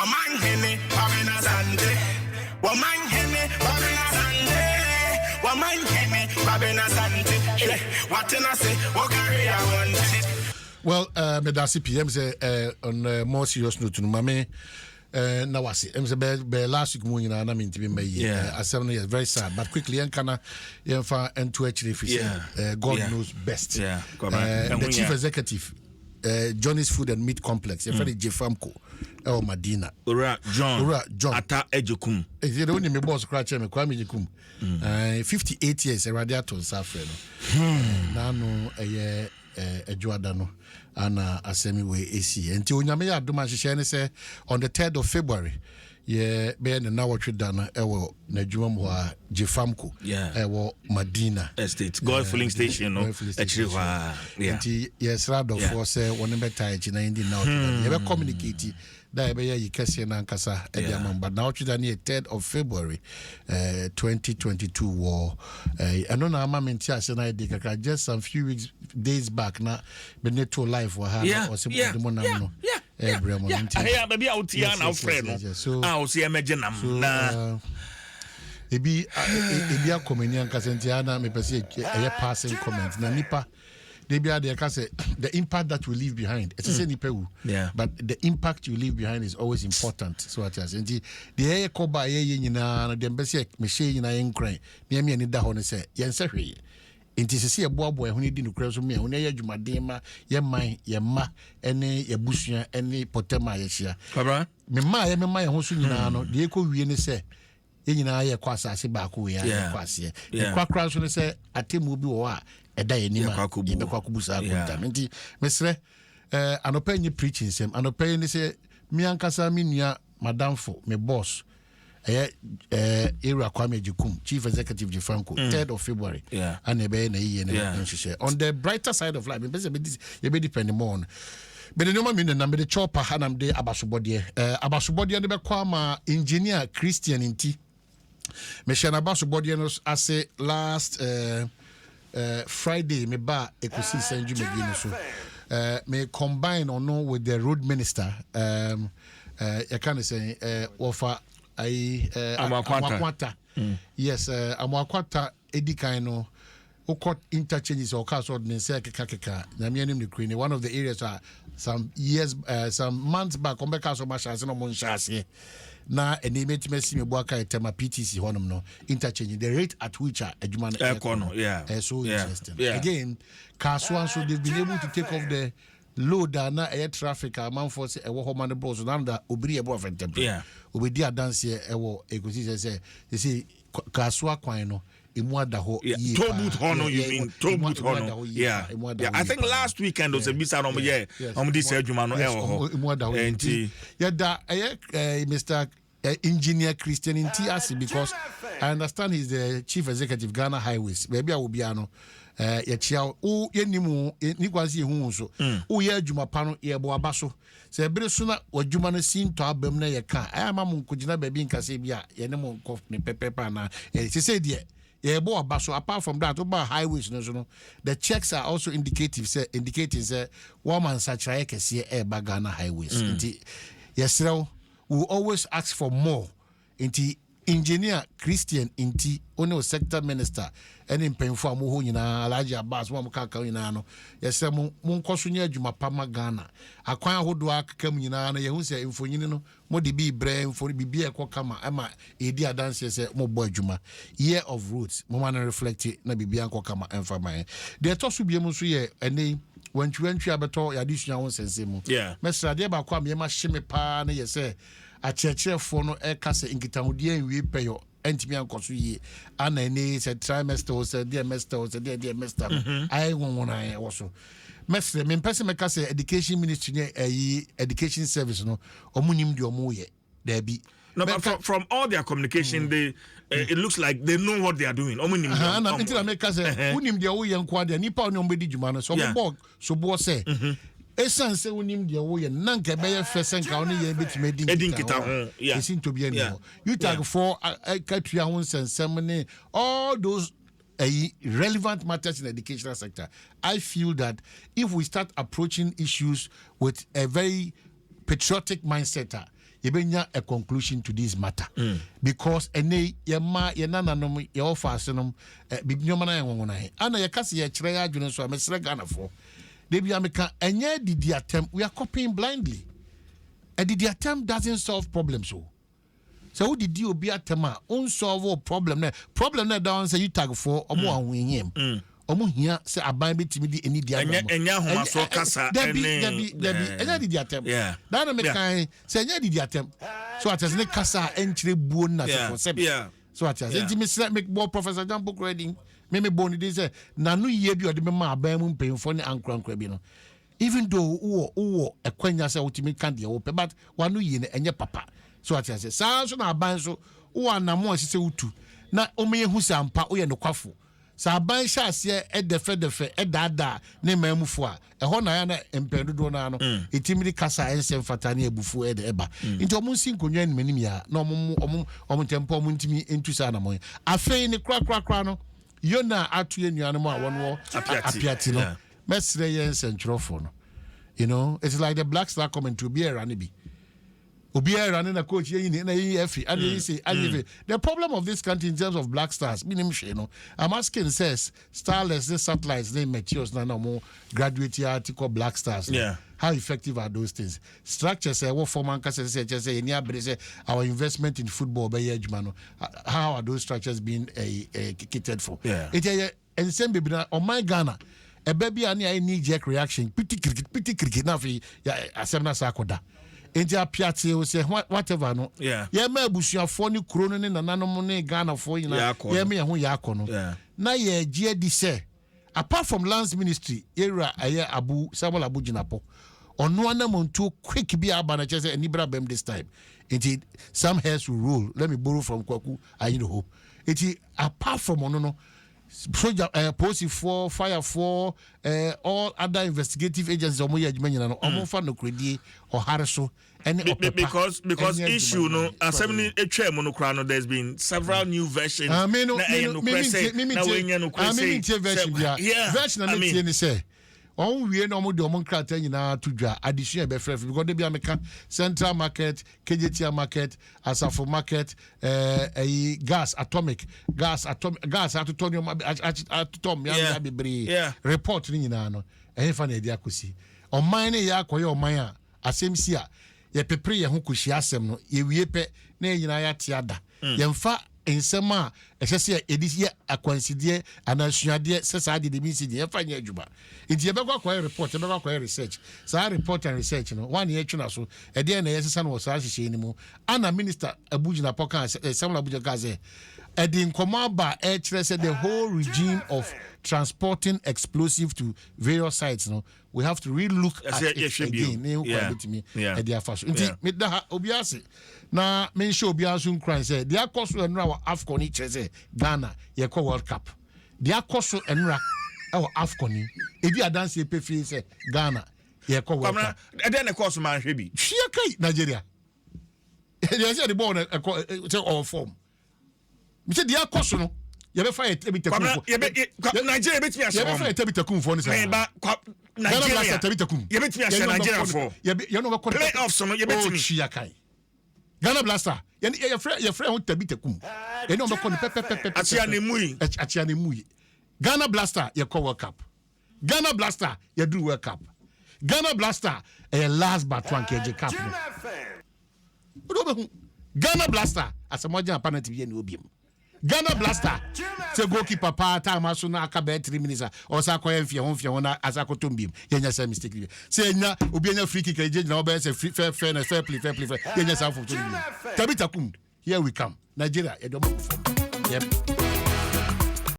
Woman hene, Babina Sande. Woman hene, Babina Sande. Woman hene, Babina Sande. What can I say? What carry I want? Well, Medasi PM say on a more serious note to Mame. Now I see. Be last week morning na mean to be my year. 7 years, very sad. But quickly, Yankana, Yanfa and to actually God knows best. The chief executive, Johnny's Food and Meat Complex, a Freddie Jefamco, or Medina. John. Ata Ejukum. Is it only my boss scratch and Kwame Jukum? 58 years, a radiator suffering. Nano a year. Ejuadano ana asemi we AC enti onyame ya adoma hye say on the 3rd of February be na watwe dana ewo na djuma mo a Jefamco ewo Medina Estate God filling station no actually enti yes rado for say won betai chi na indi now ye be communicate da be yi kese na nkasa e dia mamba na watwe dana 3rd of February 2022 war eno na amamenti ase na dey kaka just some few days back na be neto life wa ha or se mo mo na no baby out here now friend so see emergenam na ebi a communion kasentiana me pese e passing comment na nipa debi ade ka say the impact that we leave behind it's say nipa wu but the impact you leave behind is always important so what as enti the koba ye nyina na dem pese me hye nyina ye nkran me ani da ho ne say ye nse hweye enti sese eboabo ehun di nukura so me ehun ye adwumaden ma ye man ye ma ene ye busua ene potema ye hia kabra me ma ye ho so nyina no de ko wie ne se ye nyina ye kwa asase ba ko ye kwa ase ye kwa so ne se atemu bi wo a eda ye nima ye be kwa kubusa ko enti mesre anopa nyi preaching sem anopa ni se mi ankasa mi nua madamfo me boss era Kwame Jukum, Chief Executive Jefamco, 3rd of February. And on the brighter side of life, you be depending more on. But the number meaning number the chopper and de Abasubodie. Abasubodie de Kwama engineer Christian in T. Meshana Abasubodie as say last Friday, me ba ekusi senju me so. Me combine or no with the road minister. I can say offer Amakwata. Yes, Amakwata Edikan no Okot interchanges or cars ordinance kaka na me anim the queen. One of the areas are some months back Ombeka so much as no mon chase na enimeti mesi me boaka tema PTC honum no interchange the rate at which adjuman so interesting. Again, Kaswan so they've been able to take off the load na air traffic amount for say ewo home man bros na da obiri ebo of temple obedi adanse ewo egosi say Kaswa kwan no emu ada ho ye Tobut hono you mean Tobut hono I think last weekend was a bisa no this adwuma no ewo emu ada ho enti da Mr. Engineer Christian in TRC because I understand he's the chief executive Ghana Highways baby obiano ya chia o yenimu ni kwansi ehun so o ye adwuma pa no ye bo abaso se bere so na adwuma no sinto abam na ye ka ayama mu nkogina baby nkase bia ye ne mu nkof ne pepepa na se say de ye bo abaso apart from that about highways no so no the checks are also indicating say woman sachraye kese e ba Ghana Highways nti yesrew we always ask for more nti engineer Christian inti ono sector minister ene mpemfo amoho nyina Alhaji Abbas mo kaka nyina no yese mo nkoso nya adwuma pama Ghana akwan ahodo akaka nyina na yehu se mfonyini no mo de bi bre mfoni bibia ekokama ama edi adanse se mo bo adwuma year of roots mo man reflect na bibia ekokama emfaman de toso biem so ye ene wantwi abeto yadisua won sensemu mesra de ba kwa me ma hyeme pa na yese achechefo no ekase nkitahudie nwie peyo entimi ankoso yi ana ni se trimester o se semester o se semester ai wonwona ai woso mesre me pese me kase education ministry ni education service no omunim de omuye there be no, but from all their communication, they it looks like they know what they are doing. Na until I make say unim de wo ye nkwa de nipa oni ombedi djuma no so bo so bo say esan se unim de wo ye nanka be ye fese nka oni ye betime dinkita ho isin to be any you tag for katua ho sensem ne all those relevant matters in the educational sector. I feel that if we start approaching issues with a very patriotic mindset yebenya a conclusion to this matter because ene yema yenananom ye offer asenom bibnyoma na yenwona he ana ye kase ye kire ya adwene so amesre Ghana for debi ameka enye didi attempt we are copying blindly. A didi attempt doesn't solve problems so who did you be attempt unsolve problem na down say you tag for omo ahwenhiem omo hia say aban betimi di eni dia enya homa so kasa debi enya didi attempt that na me kan say enya didi attempt so atesne kasa enchire buo na for sebi so atesne me bo Professor Jampo Credit me boni dey say na no ye bi ode me ma aban mu mpemfo ne ankrankra bi no even though wo ekwanya say ultimate kan de wo pe but wanu ye ne enye papa so atesne sa so na aban so wo anamo asise utu na omenye hu sampa wo ye no kwafo sa aban hyase edefe edada ne mamufo a eho na ya na empedodo na no etimiri kasa ensem fatane ebufu ede eba nti omunsi nkonwa ni manim ya na omum tempo omuntimi entusa na mo afei ne kra no yona atu enuanom a wono apiati no mesre yen sentrofo no you know it's like the Black Star comment to be around be Obia running a coach and you say the problem of this country in terms of Black Stars I'm asking says starless the satellites they matures no more graduate article Black Stars how effective are those things structures what form say our investment in football by how are those structures being catered for it and same baby on my Ghana a baby and I knee jerk reaction pretty cricket na fi ya asemna sakoda enti apiate o say whatever no ye ma abusuafo ni kuro no ne nananom ne Ghana fo yina ye me ho ya akono na ye gie di say apart from lands ministry era aye abu Samuel Abu Jinapo ono anamonto quick bi abana chese anibra bem this time enti some hairs will roll let me borrow from Kwaku I know hope enti apart from ono no soldier police for fire for all other investigative agencies omo ye adwuma nyina no omo fa no kredi o hareso because issue no assembly etwa mo no kra no there's been several new versions na version na me ni say on wie no mo de omo nkrata nyina to dwa addition be fref because dey be ameka Central Market KJT Market Asafo Market gas atomic gas atotonium atom ya bebre report ni nyina no fa na edi akosi on mine ya akoye on mine a asemsi a ye pepre ye ho koshi asem no ye wie pe na nyina ya tiada ye mfa ensem a ehese edisi akwansidie anasuade sesa ade de misi de efanya adwuma enti ye bekwa kwa report ye bekwa kwa research sa report and research no one ye twuna so e de na ye sesa no sa hihye ni mu ana minister Abujina Poka Samuel Abuja Gaze edin komaba e kire say the whole regime of transporting explosive to various sites no we have to relook at it again enti da obiase na men show obiaso nkran say dia koso enra wa Afcon kire say Ghana ye ko World Cup dia koso enra e wa Afcon ebi adanse pefi say Ghana ye ko World Cup e dey na koso man hwe bi hwe kai Nigeria they say the ball say all form me say dia koso no ye be fight ebitakum Nigeria betimi asem ye be fight ebitakum for ni say Nigeria ye betimi asem Nigeria for ye no be playoffs no ye betimi hwe kai Ghana Blaster ye frɛ ho tabitakum ye no be ko pepe achia ne mui Ghana Blaster ye ko World Cup Ghana Blaster ye do World Cup Ghana Blaster last but one KJ Cup Ghana Blaster asamoja penalty bi ne obiem Ghana Blaster say goalkeeper pa time aso na aka be 3 minutes or sa koye mfie ho na asakoto mbiem yenya say mistake say nya obi enya free kick eje na obe say fair play yenya sa for to mbiem tabitakum here we come Nigeria yep